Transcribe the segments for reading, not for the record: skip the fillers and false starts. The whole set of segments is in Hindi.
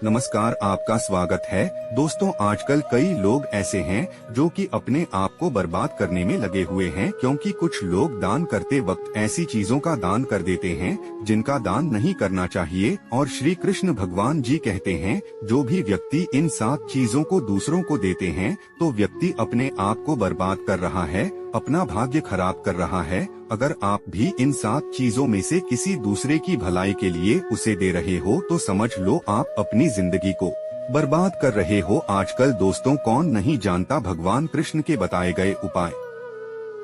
नमस्कार, आपका स्वागत है। दोस्तों, आजकल कई लोग ऐसे हैं जो कि अपने आप को बर्बाद करने में लगे हुए हैं, क्योंकि कुछ लोग दान करते वक्त ऐसी चीजों का दान कर देते हैं जिनका दान नहीं करना चाहिए। और श्री कृष्ण भगवान जी कहते हैं, जो भी व्यक्ति इन 7 चीजों को दूसरों को देते हैं तो व्यक्ति अपने आप को बर्बाद कर रहा है, अपना भाग्य खराब कर रहा है। अगर आप भी इन 7 चीजों में से किसी दूसरे की भलाई के लिए उसे दे रहे हो तो समझ लो आप अपनी जिंदगी को बर्बाद कर रहे हो। आजकल दोस्तों, कौन नहीं जानता भगवान कृष्ण के बताए गए उपाय।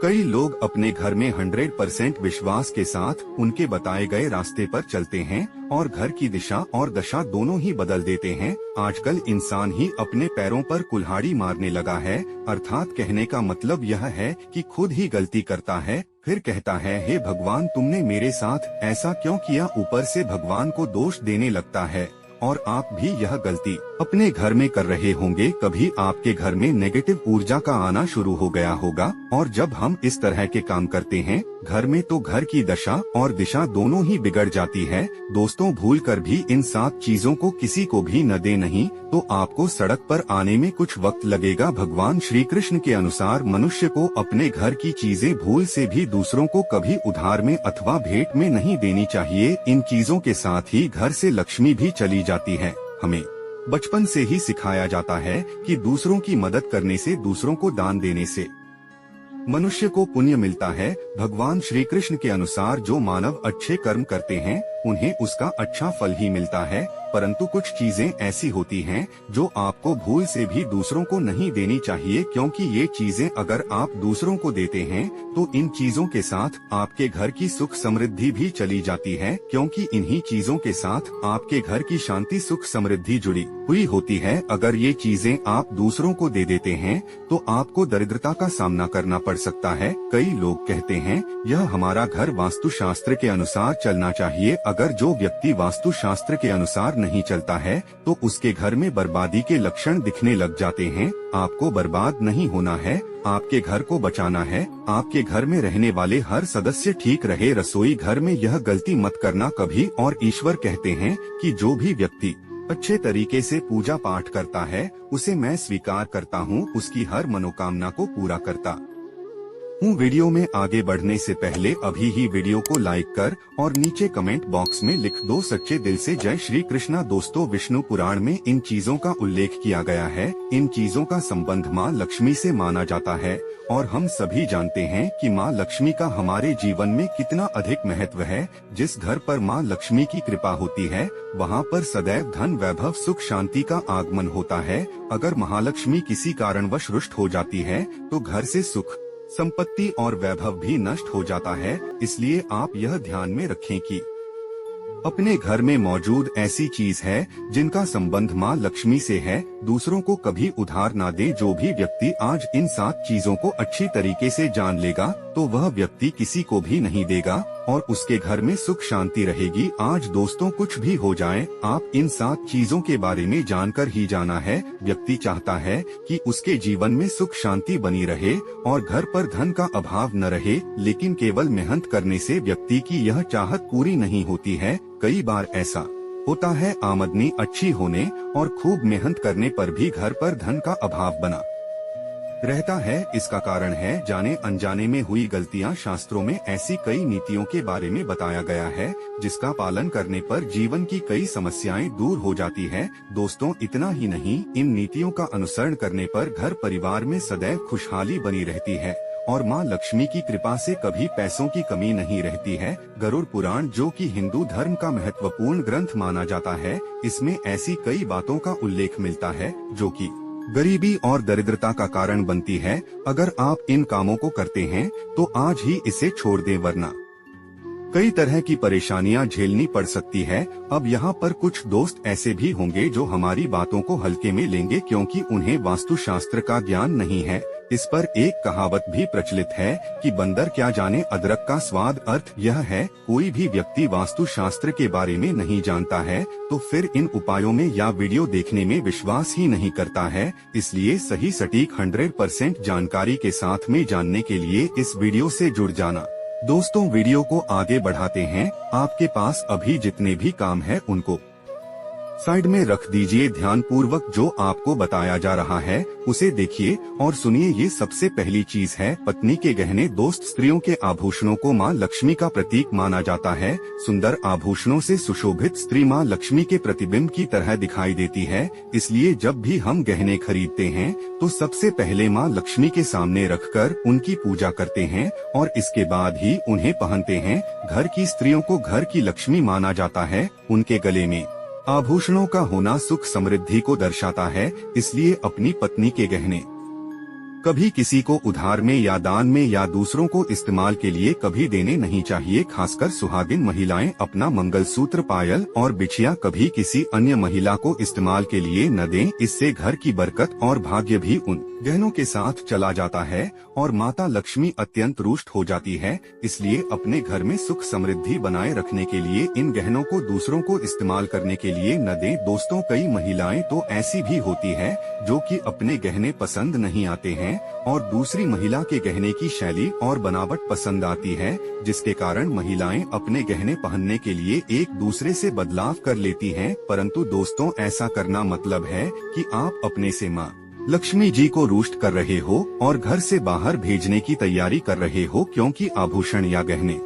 कई लोग अपने घर में 100% विश्वास के साथ उनके बताए गए रास्ते पर चलते हैं और घर की दिशा और दशा दोनों ही बदल देते हैं। आजकल इंसान ही अपने पैरों पर कुल्हाड़ी मारने लगा है, अर्थात कहने का मतलब यह है कि खुद ही गलती करता है, फिर कहता है, हे भगवान तुमने मेरे साथ ऐसा क्यों किया। ऊपर से भगवान को दोष देने लगता है। और आप भी यह गलती अपने घर में कर रहे होंगे। कभी आपके घर में नेगेटिव ऊर्जा का आना शुरू हो गया होगा, और जब हम इस तरह के काम करते हैं घर में तो घर की दशा और दिशा दोनों ही बिगड़ जाती है। दोस्तों, भूलकर भी इन 7 चीजों को किसी को भी न दे, नहीं तो आपको सड़क पर आने में कुछ वक्त लगेगा। भगवान श्री कृष्ण के अनुसार मनुष्य को अपने घर की चीजें भूल से भी दूसरों को कभी उधार में अथवा भेंट में नहीं देनी चाहिए। इन चीजों के साथ ही घर से लक्ष्मी भी चली जाती है। हमें बचपन से ही सिखाया जाता है कि दूसरों की मदद करने से, दूसरों को दान देने से मनुष्य को पुण्य मिलता है। भगवान श्री कृष्ण के अनुसार जो मानव अच्छे कर्म करते हैं उन्हें उसका अच्छा फल ही मिलता है, परंतु कुछ चीजें ऐसी होती हैं जो आपको भूल से भी दूसरों को नहीं देनी चाहिए, क्योंकि ये चीजें अगर आप दूसरों को देते हैं तो इन चीजों के साथ आपके घर की सुख समृद्धि भी चली जाती है, क्योंकि इन्हीं चीजों के साथ आपके घर की शांति सुख समृद्धि जुड़ी हुई होती है। अगर ये चीजें आप दूसरों को दे देते हैं तो आपको दरिद्रता का सामना करना पड़ सकता है। कई लोग कहते हैं, यह हमारा घर वास्तुशास्त्र के अनुसार चलना चाहिए। अगर जो व्यक्ति वास्तुशास्त्र के अनुसार नहीं चलता है तो उसके घर में बर्बादी के लक्षण दिखने लग जाते हैं। आपको बर्बाद नहीं होना है, आपके घर को बचाना है। आपके घर में रहने वाले हर सदस्य ठीक रहे। रसोई घर में यह गलती मत करना कभी। और ईश्वर कहते हैं कि जो भी व्यक्ति अच्छे तरीके से पूजा पाठ करता है उसे मैं स्वीकार करता हूँ, उसकी हर मनोकामना को पूरा करता हूँ। वीडियो में आगे बढ़ने से पहले अभी ही वीडियो को लाइक कर और नीचे कमेंट बॉक्स में लिख दो सच्चे दिल से जय श्री कृष्णा। दोस्तों, विष्णु पुराण में इन चीजों का उल्लेख किया गया है। इन चीजों का संबंध माँ लक्ष्मी से माना जाता है और हम सभी जानते हैं कि माँ लक्ष्मी का हमारे जीवन में कितना अधिक महत्व है। जिस घर पर माँ लक्ष्मी की कृपा होती है वहाँ पर सदैव धन, वैभव, सुख, शांति का आगमन होता है। अगर महालक्ष्मी किसी कारणवश रुष्ट हो जाती है तो घर से सुख, संपत्ति और वैभव भी नष्ट हो जाता है। इसलिए आप यह ध्यान में रखें कि अपने घर में मौजूद ऐसी चीज है जिनका संबंध माँ लक्ष्मी से है, दूसरों को कभी उधार ना दे। जो भी व्यक्ति आज इन 7 चीजों को अच्छी तरीके से जान लेगा तो वह व्यक्ति किसी को भी नहीं देगा और उसके घर में सुख शांति रहेगी। आज दोस्तों, कुछ भी हो जाए, आप इन 7 चीजों के बारे में जानकर ही जाना है। व्यक्ति चाहता है कि उसके जीवन में सुख शांति बनी रहे और घर पर धन का अभाव न रहे, लेकिन केवल मेहनत करने से व्यक्ति की यह चाहत पूरी नहीं होती है। कई बार ऐसा होता है, आमदनी अच्छी होने और खूब मेहनत करने पर भी घर पर धन का अभाव बना रहता है। इसका कारण है जाने अनजाने में हुई गलतियां। शास्त्रों में ऐसी कई नीतियों के बारे में बताया गया है जिसका पालन करने पर जीवन की कई समस्याएं दूर हो जाती है। दोस्तों, इतना ही नहीं, इन नीतियों का अनुसरण करने पर घर परिवार में सदैव खुशहाली बनी रहती है और माँ लक्ष्मी की कृपा से कभी पैसों की कमी नहीं रहती है। गरुड़ पुराण, जो कि हिंदू धर्म का महत्वपूर्ण ग्रंथ माना जाता है, इसमें ऐसी कई बातों का उल्लेख मिलता है जो कि गरीबी और दरिद्रता का कारण बनती है। अगर आप इन कामों को करते हैं तो आज ही इसे छोड़ दें, वरना कई तरह की परेशानियां झेलनी पड़ सकती है। अब यहाँ पर कुछ दोस्त ऐसे भी होंगे जो हमारी बातों को हल्के में लेंगे, क्योंकि उन्हें वास्तुशास्त्र का ज्ञान नहीं है। इस पर एक कहावत भी प्रचलित है कि बंदर क्या जाने अदरक का स्वाद। अर्थ यह है, कोई भी व्यक्ति वास्तुशास्त्र के बारे में नहीं जानता है तो फिर इन उपायों में या वीडियो देखने में विश्वास ही नहीं करता है। इसलिए सही सटीक 100% जानकारी के साथ में जानने के लिए इस वीडियो से जुड़ जाना। दोस्तों, वीडियो को आगे बढ़ाते हैं। आपके पास अभी जितने भी काम है उनको साइड में रख दीजिए। ध्यान पूर्वक जो आपको बताया जा रहा है उसे देखिए और सुनिए। ये सबसे पहली चीज है पत्नी के गहने। दोस्त, स्त्रियों के आभूषणों को माँ लक्ष्मी का प्रतीक माना जाता है। सुंदर आभूषणों से सुशोभित स्त्री माँ लक्ष्मी के प्रतिबिंब की तरह दिखाई देती है। इसलिए जब भी हम गहने खरीदते हैं तो सबसे पहले माँ लक्ष्मी के सामने रखकर उनकी पूजा करते हैं और इसके बाद ही उन्हें पहनते हैं। घर की स्त्रियों को घर की लक्ष्मी माना जाता है। उनके गले में आभूषणों का होना सुख समृद्धि को दर्शाता है। इसलिए अपनी पत्नी के गहने कभी किसी को उधार में या दान में या दूसरों को इस्तेमाल के लिए कभी देने नहीं चाहिए। खासकर सुहागिन महिलाएं अपना मंगलसूत्र, पायल और बिछिया कभी किसी अन्य महिला को इस्तेमाल के लिए न दें। इससे घर की बरकत और भाग्य भी उन गहनों के साथ चला जाता है और माता लक्ष्मी अत्यंत रुष्ट हो जाती है। इसलिए अपने घर में सुख समृद्धि बनाए रखने के लिए इन गहनों को दूसरों को इस्तेमाल करने के लिए न दें। दोस्तों, कई महिलाएं तो ऐसी भी होती है जो कि अपने गहने पसंद नहीं आते हैं और दूसरी महिला के गहने की शैली और बनावट पसंद आती है, जिसके कारण महिलाएं अपने गहने पहनने के लिए एक दूसरे से बदलाव कर लेती हैं। परंतु दोस्तों, ऐसा करना मतलब है कि आप अपने से माँ लक्ष्मी जी को रुष्ट कर रहे हो और घर से बाहर भेजने की तैयारी कर रहे हो, क्योंकि आभूषण या गहने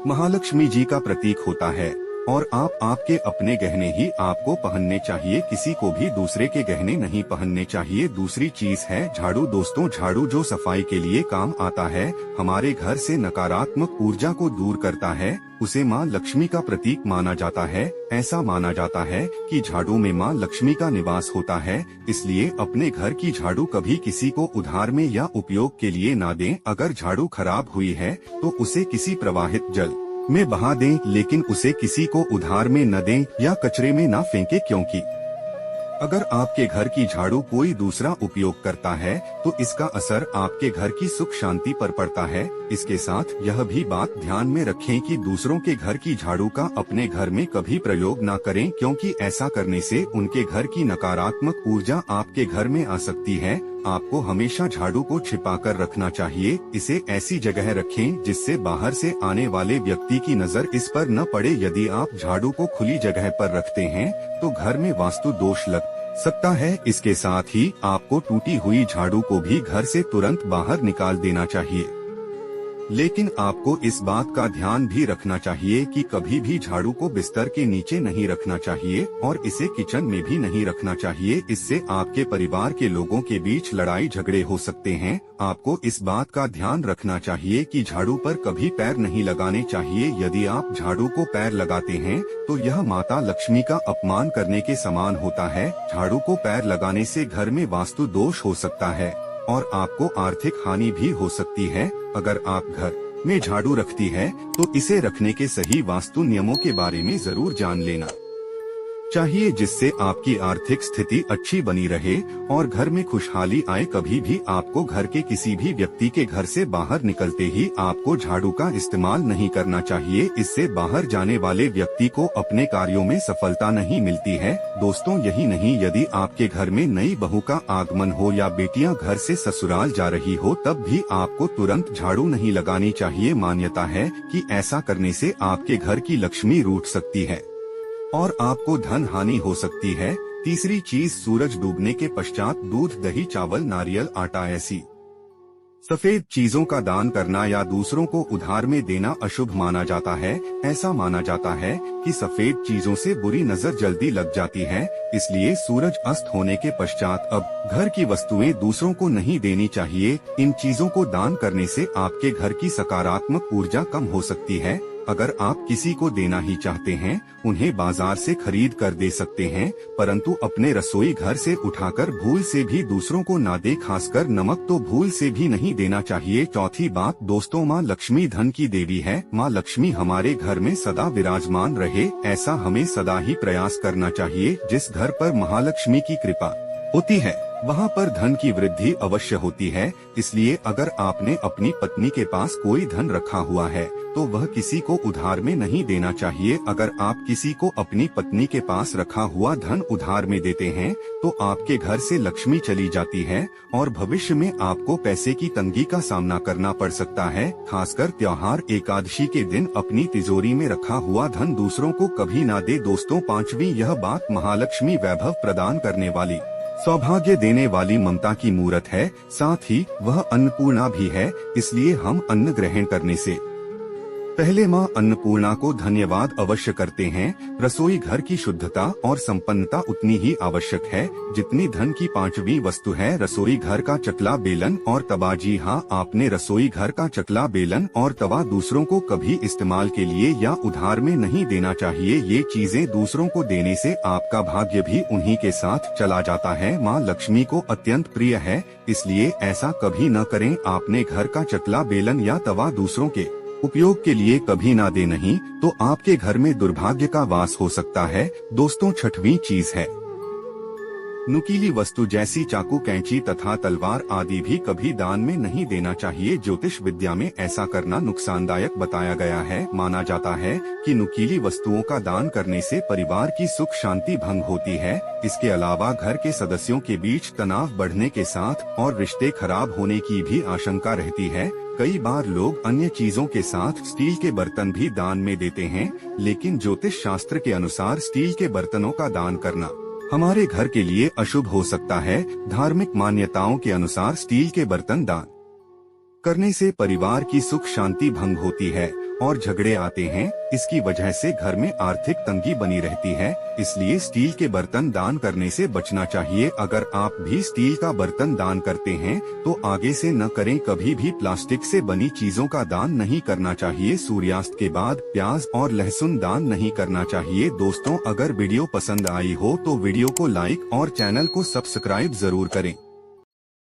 महालक्ष्मी जी का प्रतीक होता है और आपके अपने गहने ही आपको पहनने चाहिए। किसी को भी दूसरे के गहने नहीं पहनने चाहिए। दूसरी चीज है झाड़ू। दोस्तों, झाड़ू जो सफाई के लिए काम आता है, हमारे घर से नकारात्मक ऊर्जा को दूर करता है, उसे माँ लक्ष्मी का प्रतीक माना जाता है। ऐसा माना जाता है कि झाड़ू में माँ लक्ष्मी का निवास होता है। इसलिए अपने घर की झाड़ू कभी किसी को उधार में या उपयोग के लिए ना दें। अगर झाड़ू खराब हुई है तो उसे किसी प्रवाहित जल में बहा दें, लेकिन उसे किसी को उधार में न दें या कचरे में न फेंकें, क्योंकि अगर आपके घर की झाड़ू कोई दूसरा उपयोग करता है तो इसका असर आपके घर की सुख शांति पर पड़ता है। इसके साथ यह भी बात ध्यान में रखें कि दूसरों के घर की झाड़ू का अपने घर में कभी प्रयोग न करें, क्योंकि ऐसा करने से उनके घर की नकारात्मक ऊर्जा आपके घर में आ सकती है। आपको हमेशा झाड़ू को छिपा कर रखना चाहिए। इसे ऐसी जगह रखें जिससे बाहर से आने वाले व्यक्ति की नजर इस पर न पड़े। यदि आप झाड़ू को खुली जगह पर रखते हैं तो घर में वास्तु दोष लग सकता है। इसके साथ ही आपको टूटी हुई झाड़ू को भी घर से तुरंत बाहर निकाल देना चाहिए। लेकिन आपको इस बात का ध्यान भी रखना चाहिए कि कभी भी झाड़ू को बिस्तर के नीचे नहीं रखना चाहिए और इसे किचन में भी नहीं रखना चाहिए। इससे आपके परिवार के लोगों के बीच लड़ाई झगड़े हो सकते हैं। आपको इस बात का ध्यान रखना चाहिए कि झाड़ू पर कभी पैर नहीं लगाने चाहिए। यदि आप झाड़ू को पैर लगाते हैं तो यह माता लक्ष्मी का अपमान करने के समान होता है। झाड़ू को पैर लगाने से घर में वास्तु दोष हो सकता है और आपको आर्थिक हानि भी हो सकती है। अगर आप घर में झाड़ू रखती है तो इसे रखने के सही वास्तु नियमों के बारे में जरूर जान लेना चाहिए, जिससे आपकी आर्थिक स्थिति अच्छी बनी रहे और घर में खुशहाली आए। कभी भी आपको घर के किसी भी व्यक्ति के घर से बाहर निकलते ही आपको झाड़ू का इस्तेमाल नहीं करना चाहिए। इससे बाहर जाने वाले व्यक्ति को अपने कार्यों में सफलता नहीं मिलती है। दोस्तों, यही नहीं, यदि आपके घर में नई बहू का आगमन हो या बेटियां घर से ससुराल जा रही हो, तब भी आपको तुरंत झाड़ू नहीं लगानी चाहिए। मान्यता है कि ऐसा करने से आपके घर की लक्ष्मी रूठ सकती है और आपको धन हानि हो सकती है। तीसरी चीज, सूरज डूबने के पश्चात दूध, दही, चावल, नारियल, आटा ऐसी सफेद चीजों का दान करना या दूसरों को उधार में देना अशुभ माना जाता है। ऐसा माना जाता है कि सफेद चीजों से बुरी नजर जल्दी लग जाती है। इसलिए सूरज अस्त होने के पश्चात अब घर की वस्तुएं दूसरों को नहीं देनी चाहिए। इन चीजों को दान करने से आपके घर की सकारात्मक ऊर्जा कम हो सकती है। अगर आप किसी को देना ही चाहते हैं, उन्हें बाजार से खरीद कर दे सकते हैं, परंतु अपने रसोई घर से उठाकर भूल से भी दूसरों को ना दे। खासकर नमक तो भूल से भी नहीं देना चाहिए। चौथी बात दोस्तों, माँ लक्ष्मी धन की देवी है। माँ लक्ष्मी हमारे घर में सदा विराजमान रहे, ऐसा हमें सदा ही प्रयास करना चाहिए। जिस घर पर महालक्ष्मी की कृपा होती है वहाँ पर धन की वृद्धि अवश्य होती है। इसलिए अगर आपने अपनी पत्नी के पास कोई धन रखा हुआ है तो वह किसी को उधार में नहीं देना चाहिए। अगर आप किसी को अपनी पत्नी के पास रखा हुआ धन उधार में देते हैं तो आपके घर से लक्ष्मी चली जाती है और भविष्य में आपको पैसे की तंगी का सामना करना पड़ सकता है। खासकर त्योहार एकादशी के दिन अपनी तिजोरी में रखा हुआ धन दूसरों को कभी ना दे। दोस्तों, 5वीं यह बात महालक्ष्मी वैभव प्रदान करने वाली, सौभाग्य देने वाली ममता की मूरत है। साथ ही वह अन्नपूर्णा भी है। इसलिए हम अन्न ग्रहण करने से पहले मां अन्नपूर्णा को धन्यवाद अवश्य करते हैं। रसोई घर की शुद्धता और संपन्नता उतनी ही आवश्यक है जितनी धन की 5वीं वस्तु है, रसोई घर का चकला, बेलन और तवा। जी हाँ, आपने रसोई घर का चकला, बेलन और तवा दूसरों को कभी इस्तेमाल के लिए या उधार में नहीं देना चाहिए। ये चीजें दूसरों को देने से आपका भाग्य भी उन्हीं के साथ चला जाता है। माँ लक्ष्मी को अत्यंत प्रिय है, इसलिए ऐसा कभी न करें। आपने घर का चकला, बेलन या तवा दूसरों के उपयोग के लिए कभी ना दे, नहीं तो आपके घर में दुर्भाग्य का वास हो सकता है। दोस्तों, 6वीं चीज है नुकीली वस्तु जैसी चाकू, कैंची तथा तलवार आदि भी कभी दान में नहीं देना चाहिए। ज्योतिष विद्या में ऐसा करना नुकसानदायक बताया गया है। माना जाता है कि नुकीली वस्तुओं का दान करने से परिवार की सुख शांति भंग होती है। इसके अलावा घर के सदस्यों के बीच तनाव बढ़ने के साथ और रिश्ते खराब होने की भी आशंका रहती है। कई बार लोग अन्य चीजों के साथ स्टील के बर्तन भी दान में देते हैं, लेकिन ज्योतिष शास्त्र के अनुसार स्टील के बर्तनों का दान करना हमारे घर के लिए अशुभ हो सकता है। धार्मिक मान्यताओं के अनुसार स्टील के बर्तन दान करने से परिवार की सुख शांति भंग होती है और झगड़े आते हैं। इसकी वजह से घर में आर्थिक तंगी बनी रहती है। इसलिए स्टील के बर्तन दान करने से बचना चाहिए। अगर आप भी स्टील का बर्तन दान करते हैं तो आगे से न करें। कभी भी प्लास्टिक से बनी चीजों का दान नहीं करना चाहिए। सूर्यास्त के बाद प्याज और लहसुन दान नहीं करना चाहिए। दोस्तों, अगर वीडियो पसंद आई हो तो वीडियो को लाइक और चैनल को सब्सक्राइब जरूर करें।